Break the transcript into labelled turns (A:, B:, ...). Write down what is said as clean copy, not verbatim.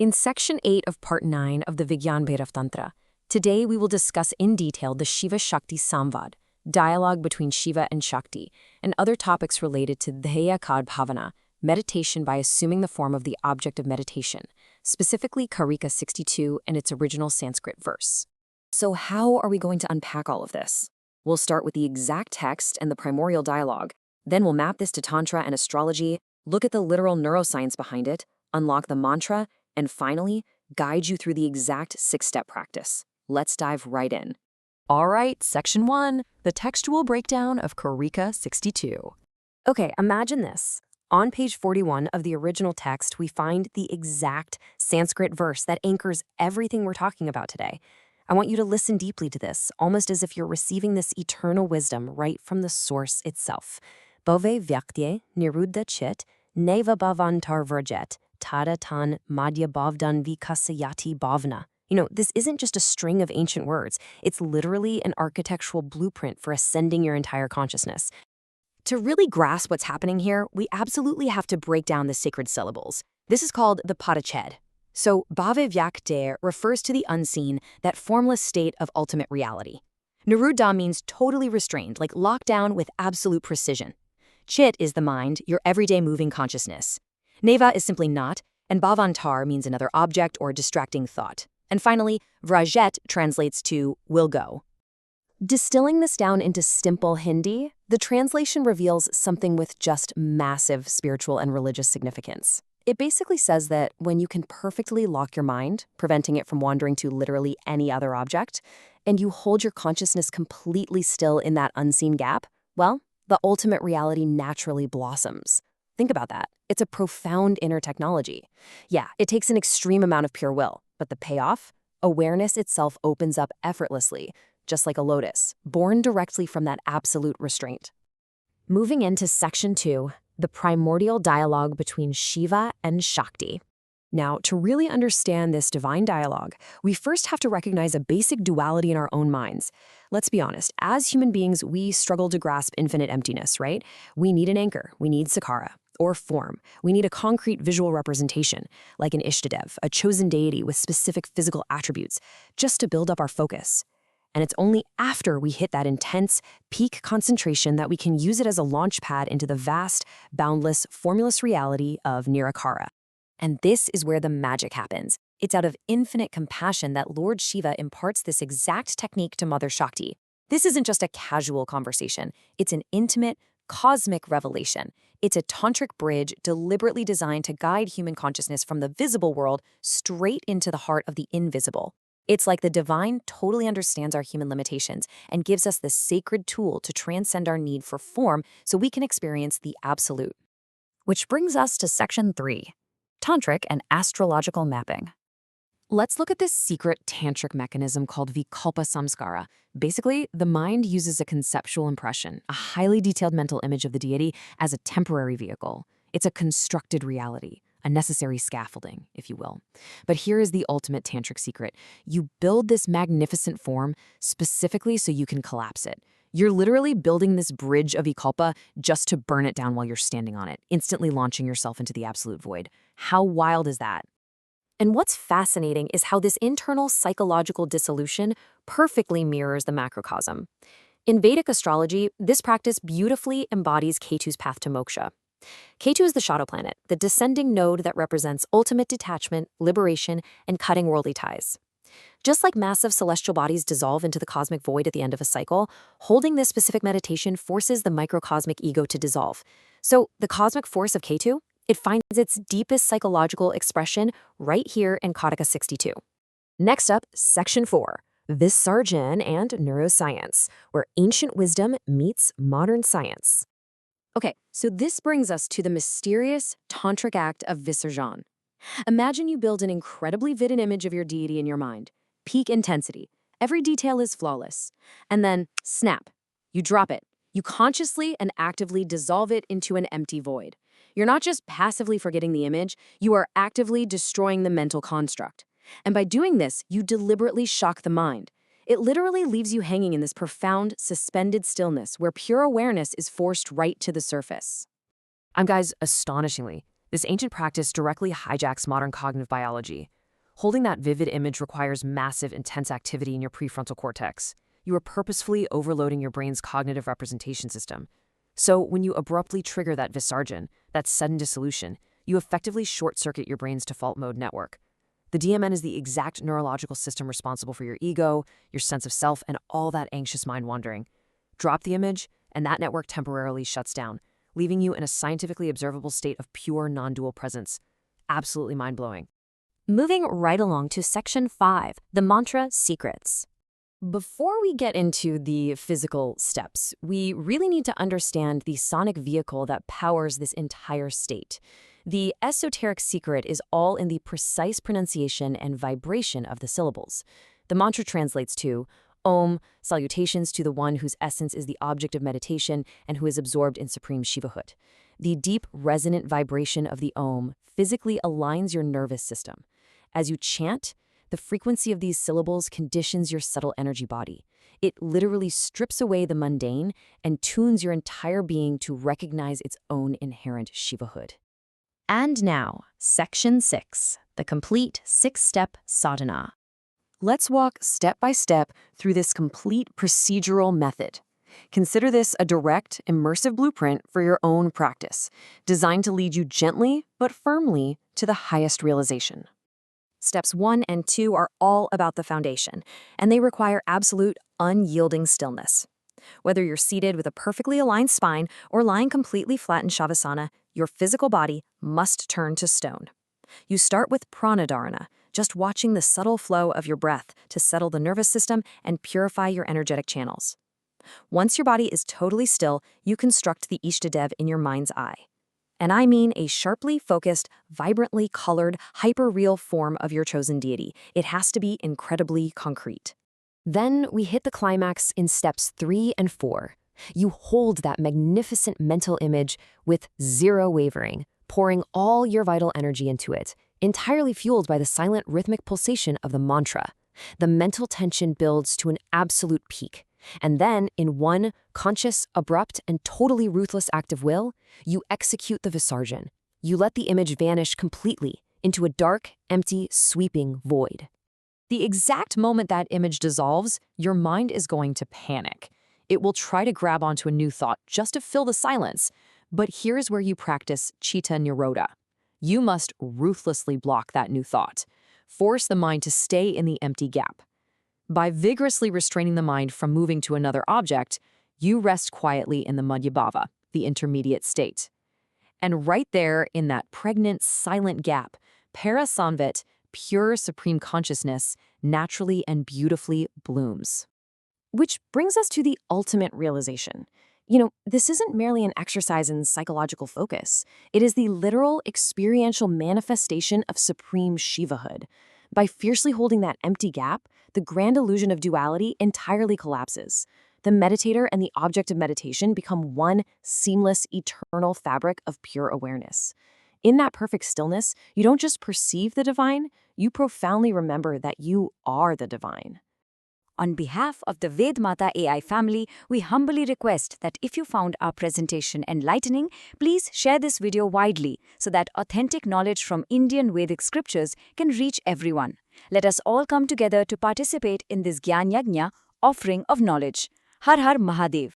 A: In Section 8 of Part 9 of the Vigyan Bhairav Tantra, today we will discuss in detail the Shiva-Shakti Samvad, dialogue between Shiva and Shakti, and other topics related to Dhya Kad Bhavana, meditation by assuming the form of the object of meditation, specifically Karika 62 and its original Sanskrit verse. So how are we going to unpack all of this? We'll start with the exact text and the primordial dialogue, then we'll map this to Tantra and astrology, look at the literal neuroscience behind it, unlock the mantra, and finally, guide you through the exact 6-step practice. Let's dive right in.
B: All right, Section 1, the textual breakdown of Karika 62.
A: Okay, imagine this. On page 41 of the original text, we find the exact Sanskrit verse that anchors everything we're talking about today. I want you to listen deeply to this, almost as if you're receiving this eternal wisdom right from the source itself. Bhave vyaktye niruddha chit neva bhavantar virjet tada tan madhya bhavdan vikasayati bhavna. This isn't just a string of ancient words. It's literally an architectural blueprint for ascending your entire consciousness. To really grasp what's happening here, we absolutely have to break down the sacred syllables. This is called the padached. So, bhave vyakte refers to the unseen, that formless state of ultimate reality. Niruddha means totally restrained, like locked down with absolute precision. Chit is the mind, your everyday moving consciousness. Neva is simply not, and bhavantar means another object or distracting thought. And finally, vrajet translates to will go. Distilling this down into simple Hindi, the translation reveals something with just massive spiritual and religious significance. It basically says that when you can perfectly lock your mind, preventing it from wandering to literally any other object, and you hold your consciousness completely still in that unseen gap, well, the ultimate reality naturally blossoms. Think about that. It's a profound inner technology. Yeah, it takes an extreme amount of pure will, but the payoff? Awareness itself opens up effortlessly, just like a lotus, born directly from that absolute restraint. Moving into Section 2, the primordial dialogue between Shiva and Shakti. Now, to really understand this divine dialogue, we first have to recognize a basic duality in our own minds. Let's be honest, as human beings, we struggle to grasp infinite emptiness, right? We need an anchor, we need sakara, or form. We need a concrete visual representation, like an Ishtadev, a chosen deity with specific physical attributes, just to build up our focus. And it's only after we hit that intense, peak concentration that we can use it as a launch pad into the vast, boundless, formless reality of Nirakara. And this is where the magic happens. It's out of infinite compassion that Lord Shiva imparts this exact technique to Mother Shakti. This isn't just a casual conversation. It's an intimate, cosmic revelation. It's a tantric bridge deliberately designed to guide human consciousness from the visible world straight into the heart of the invisible. It's like the divine totally understands our human limitations and gives us the sacred tool to transcend our need for form so we can experience the absolute. Which brings us to Section 3. Tantric and astrological mapping. Let's look at this secret tantric mechanism called Vikalpa Samskara. Basically, the mind uses a conceptual impression, a highly detailed mental image of the deity, as a temporary vehicle. It's a constructed reality, a necessary scaffolding, if you will. But here is the ultimate tantric secret. You build this magnificent form specifically so you can collapse it. You're literally building this bridge of Vikalpa just to burn it down while you're standing on it, instantly launching yourself into the absolute void. How wild is that? And what's fascinating is how this internal psychological dissolution perfectly mirrors the macrocosm. In Vedic astrology, this practice beautifully embodies Ketu's path to moksha. Ketu is the shadow planet, the descending node that represents ultimate detachment, liberation, and cutting worldly ties. Just like massive celestial bodies dissolve into the cosmic void at the end of a cycle, holding this specific meditation forces the microcosmic ego to dissolve. So the cosmic force of Ketu, it finds its deepest psychological expression right here in Karika 62. Next up, Section 4, Visarjan and neuroscience, where ancient wisdom meets modern science. Okay, so this brings us to the mysterious tantric act of Visarjan. Imagine you build an incredibly vivid image of your deity in your mind. Peak intensity. Every detail is flawless. And then, snap. You drop it. You consciously and actively dissolve it into an empty void. You're not just passively forgetting the image, you are actively destroying the mental construct. And by doing this, you deliberately shock the mind. It literally leaves you hanging in this profound, suspended stillness where pure awareness is forced right to the surface. Guys, astonishingly, This ancient practice directly hijacks modern cognitive biology. Holding that vivid image requires massive, intense activity in your prefrontal cortex. You are purposefully overloading your brain's cognitive representation system. So when you abruptly trigger that visarjan, that sudden dissolution, you effectively short-circuit your brain's default mode network. The DMN is the exact neurological system responsible for your ego, your sense of self, and all that anxious mind wandering. Drop the image, and that network temporarily shuts down, leaving you in a scientifically observable state of pure non-dual presence. Absolutely mind-blowing.
C: Moving right along to Section 5, the Mantra Secrets.
A: Before we get into the physical steps, we really need to understand the sonic vehicle that powers this entire state. The esoteric secret is all in the precise pronunciation and vibration of the syllables. The mantra translates to Om, salutations to the one whose essence is the object of meditation and who is absorbed in supreme Shivahood. The deep, resonant vibration of the Om physically aligns your nervous system. As you chant, the frequency of these syllables conditions your subtle energy body. It literally strips away the mundane and tunes your entire being to recognize its own inherent Shivahood.
C: And now, Section 6, the complete 6-step sadhana.
A: Let's walk step by step through this complete procedural method. Consider this a direct, immersive blueprint for your own practice, designed to lead you gently but firmly to the highest realization. Steps 1 and 2 are all about the foundation, and they require absolute, unyielding stillness. Whether you're seated with a perfectly aligned spine or lying completely flat in Shavasana, your physical body must turn to stone. You start with pranadharana, just watching the subtle flow of your breath to settle the nervous system and purify your energetic channels. Once your body is totally still, you construct the Ishtadev in your mind's eye. And I mean a sharply focused, vibrantly colored, hyper-real form of your chosen deity. It has to be incredibly concrete. Then we hit the climax in steps 3 and 4. You hold that magnificent mental image with zero wavering, pouring all your vital energy into it, entirely fueled by the silent rhythmic pulsation of the mantra. The mental tension builds to an absolute peak. And then, in one conscious, abrupt, and totally ruthless act of will, you execute the visarjan. You let the image vanish completely into a dark, empty, sweeping void. The exact moment that image dissolves, your mind is going to panic. It will try to grab onto a new thought just to fill the silence. But here's where you practice chitta nirodha. You must ruthlessly block that new thought. Force the mind to stay in the empty gap. By vigorously restraining the mind from moving to another object, you rest quietly in the madhyabhava, the intermediate state. And right there, in that pregnant, silent gap, parasamvit, pure supreme consciousness, naturally and beautifully blooms. Which brings us to the ultimate realization. This isn't merely an exercise in psychological focus. It is the literal, experiential manifestation of supreme Shivahood. By fiercely holding that empty gap, the grand illusion of duality entirely collapses. The meditator and the object of meditation become one seamless, eternal fabric of pure awareness. In that perfect stillness, you don't just perceive the divine, you profoundly remember that you are the divine.
C: On behalf of the Vedmata AI family, we humbly request that if you found our presentation enlightening, please share this video widely so that authentic knowledge from Indian Vedic scriptures can reach everyone. Let us all come together to participate in this Gyan Yajna, offering of knowledge. Har Har Mahadev.